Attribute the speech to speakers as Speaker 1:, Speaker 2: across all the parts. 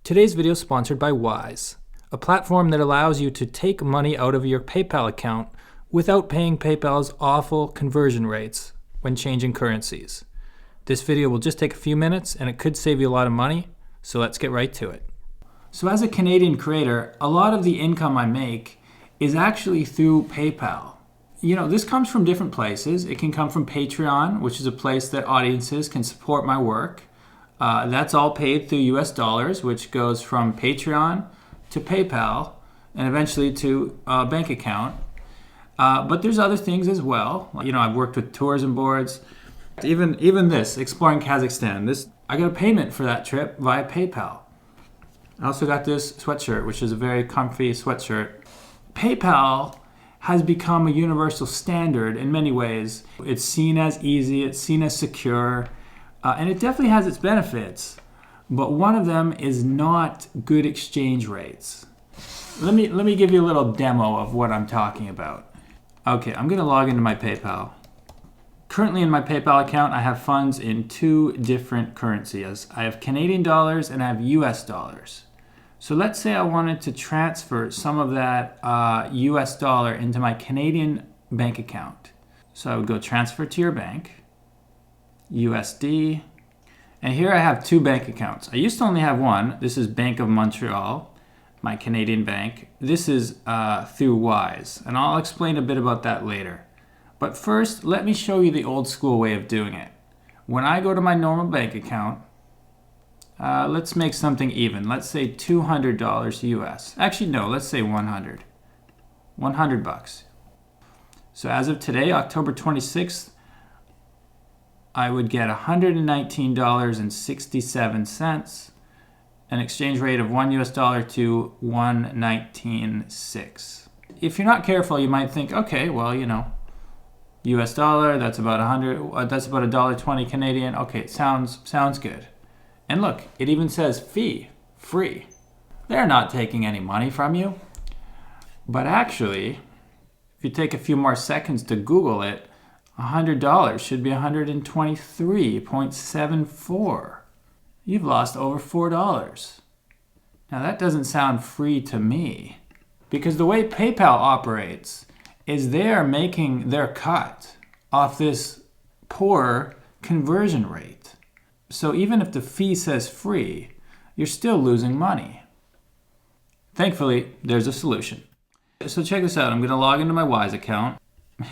Speaker 1: Today's video is sponsored by Wise, a platform that allows you to take money out of your PayPal account without paying PayPal's awful conversion rates when changing currencies. This video will just take a few minutes and it could save you a lot of money, so let's get right to it. So as a Canadian creator, a lot of the income I make is actually through PayPal. You know, this comes from different places. It can come from Patreon, which is a place that audiences can support my work. That's all paid through US dollars, which goes from Patreon to PayPal and eventually to a bank account. But there's other things as well. You know, I've worked with tourism boards. Even this, exploring Kazakhstan, I got a payment for that trip via PayPal. I also got this sweatshirt, which is a very comfy sweatshirt. PayPal has become a universal standard in many ways. It's seen as easy, it's seen as secure, and it definitely has its benefits. But one of them is not good exchange rates. Let me give you a little demo of what I'm talking about. Okay, I'm gonna log into my PayPal. Currently in my PayPal account, I have funds in two different currencies. I have Canadian dollars and I have US dollars. So let's say I wanted to transfer some of that US dollar into my Canadian bank account. So I would go transfer to your bank, USD, and here I have two bank accounts. I used to only have one. This is Bank of Montreal, my Canadian bank. This is through Wise, and I'll explain a bit about that later. But first, let me show you the old school way of doing it. When I go to my normal bank account, let's make something even. Let's say $200 US. Actually, no, let's say 100. 100 bucks. So as of today, October 26th, I would get $119.67, an exchange rate of $1 US to 119.6. If you're not careful, you might think, okay, well, you know, US dollar, that's about $1.20 Canadian. Okay, it sounds good. And look, it even says fee, free. They're not taking any money from you. But actually, if you take a few more seconds to Google it, $100 should be 123.74. You've lost over $4. Now that doesn't sound free to me, because the way PayPal operates is they are making their cut off this poor conversion rate. So even if the fee says free, you're still losing money. Thankfully, there's a solution. So check this out. I'm going to log into my Wise account.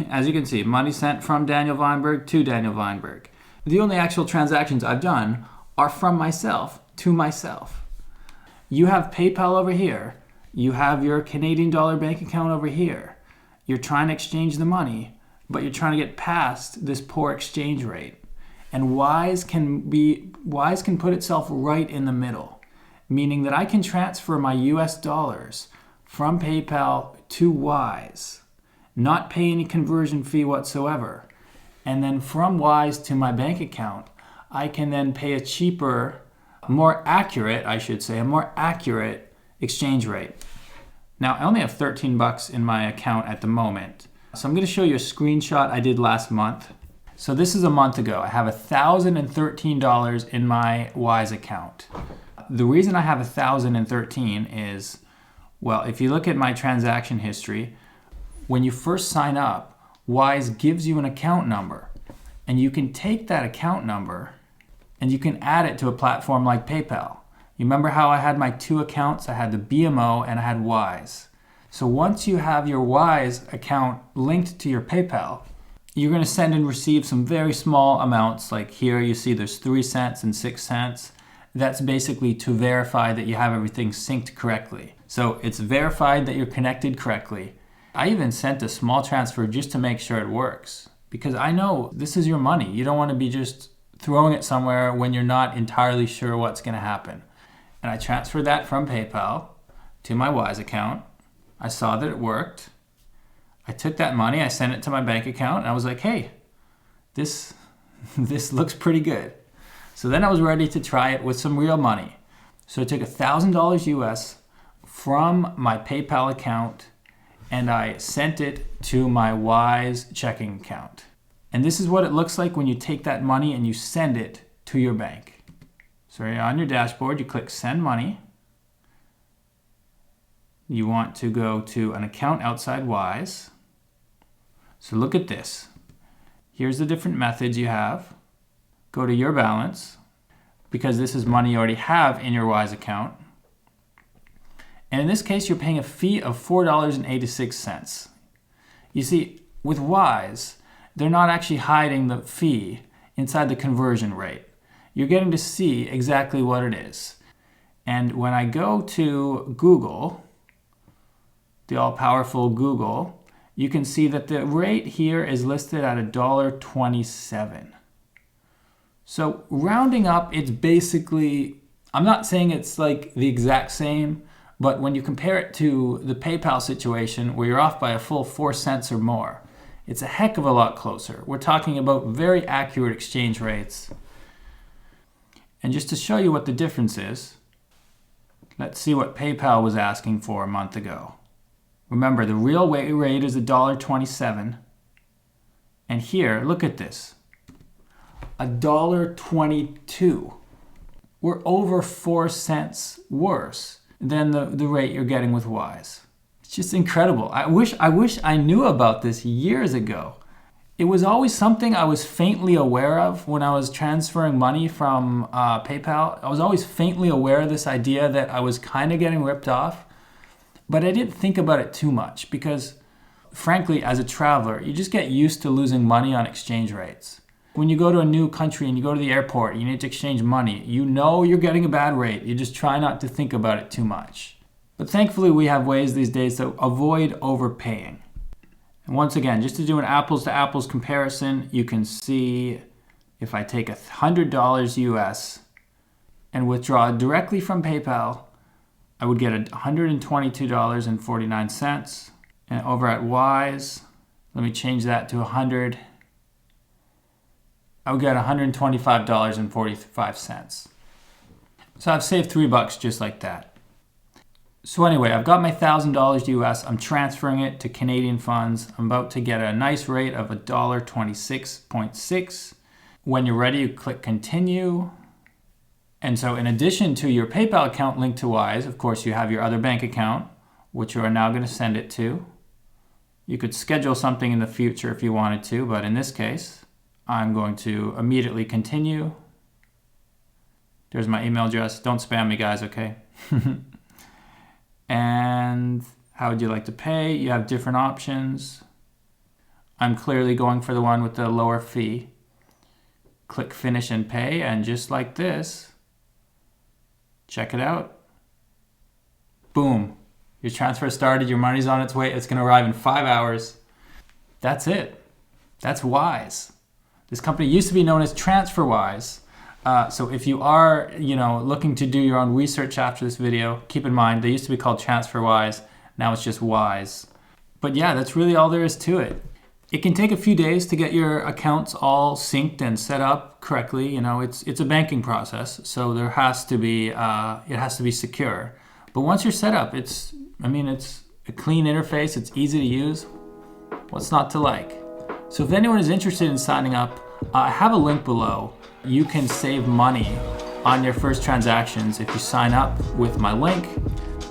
Speaker 1: As you can see, money sent from Daniel Weinberg to Daniel Weinberg. The only actual transactions I've done are from myself to myself. You have PayPal over here. You have your Canadian dollar bank account over here. You're trying to exchange the money, but you're trying to get past this poor exchange rate. And Wise can put itself right in the middle, meaning that I can transfer my US dollars from PayPal to Wise, not pay any conversion fee whatsoever. And then from Wise to my bank account, I can then pay a cheaper, a more accurate exchange rate. Now, I only have 13 bucks in my account at the moment. So I'm going to show you a screenshot I did last month. So this is a month ago. I have $1,013 in my Wise account. The reason I have 1,013 is, well, if you look at my transaction history, when you first sign up, Wise gives you an account number, and you can take that account number and you can add it to a platform like PayPal. You remember how I had my two accounts? I had the BMO and I had Wise. So once you have your Wise account linked to your PayPal, you're going to send and receive some very small amounts. Like here you see there's 3 cents and 6 cents. That's basically to verify that you have everything synced correctly. So it's verified that you're connected correctly. I even sent a small transfer just to make sure it works, because I know this is your money. You don't want to be just throwing it somewhere when you're not entirely sure what's going to happen. And I transferred that from PayPal to my Wise account. I saw that it worked. I took that money, I sent it to my bank account, and I was like, hey, this looks pretty good. So then I was ready to try it with some real money. So I took $1,000 US from my PayPal account and I sent it to my Wise checking account. And this is what it looks like when you take that money and you send it to your bank. So on your dashboard, you click send money. you want to go to an account outside Wise. So look at this. Here's the different methods you have. Go to your balance, because this is money you already have in your Wise account. And in this case, you're paying a fee of $4.86. You see, with Wise, they're not actually hiding the fee inside the conversion rate. You're getting to see exactly what it is. And when I go to Google, the all-powerful Google, you can see that the rate here is listed at $1.27. So rounding up, it's basically, I'm not saying it's like the exact same, but when you compare it to the PayPal situation where you're off by a full 4 cents or more, it's a heck of a lot closer. We're talking about very accurate exchange rates. And just to show you what the difference is, let's see what PayPal was asking for a month ago. Remember, the real rate is $1.27. And here, look at this. $1.22. We're over 4 cents worse than the rate you're getting with Wise. It's just incredible. I wish I knew about this years ago. It was always something I was faintly aware of when I was transferring money from PayPal. I was always faintly aware of this idea that I was kind of getting ripped off, but I didn't think about it too much because, frankly, as a traveler, you just get used to losing money on exchange rates. When you go to a new country and you go to the airport, you need to exchange money. You know you're getting a bad rate. You just try not to think about it too much. But thankfully, we have ways these days to avoid overpaying. And once again, just to do an apples to apples comparison, you can see if I take $100 US and withdraw directly from PayPal, I would get $122.49. And over at Wise, let me change that to 100. I would get $125.45. So I've saved $3 just like that. So anyway, I've got my $1,000 US. I'm transferring it to Canadian funds. I'm about to get a nice rate of $1.26.6. When you're ready, you click continue. And so in addition to your PayPal account linked to Wise, of course, you have your other bank account, which you are now going to send it to. You could schedule something in the future if you wanted to, but in this case, I'm going to immediately continue. There's my email address. Don't spam me, guys, okay? And how would you like to pay? You have different options. I'm clearly going for the one with the lower fee. Click finish and pay, and just like this, check it out. Boom. Your transfer started, your money's on its way. It's going to arrive in 5 hours. That's it. That's Wise. This company used to be known as TransferWise. So if you are, looking to do your own research after this video, keep in mind they used to be called TransferWise. Now it's just Wise. But yeah, that's really all there is to it. It can take a few days to get your accounts all synced and set up correctly. It's a banking process, so there has to be it has to be secure. But once you're set up, it's a clean interface. It's easy to use. What's not to like? So if anyone is interested in signing up, I have a link below. You can save money on your first transactions if you sign up with my link.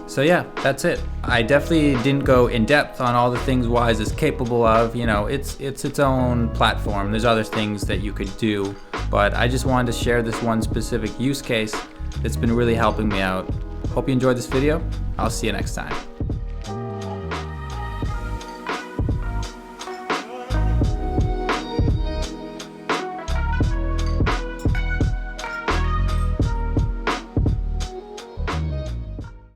Speaker 1: So yeah, that's it. I definitely didn't go in depth on all the things Wise is capable of. It's its own platform. There's other things that you could do, but I just wanted to share this one specific use case that's been really helping me out. Hope you enjoyed this video. I'll see you next time.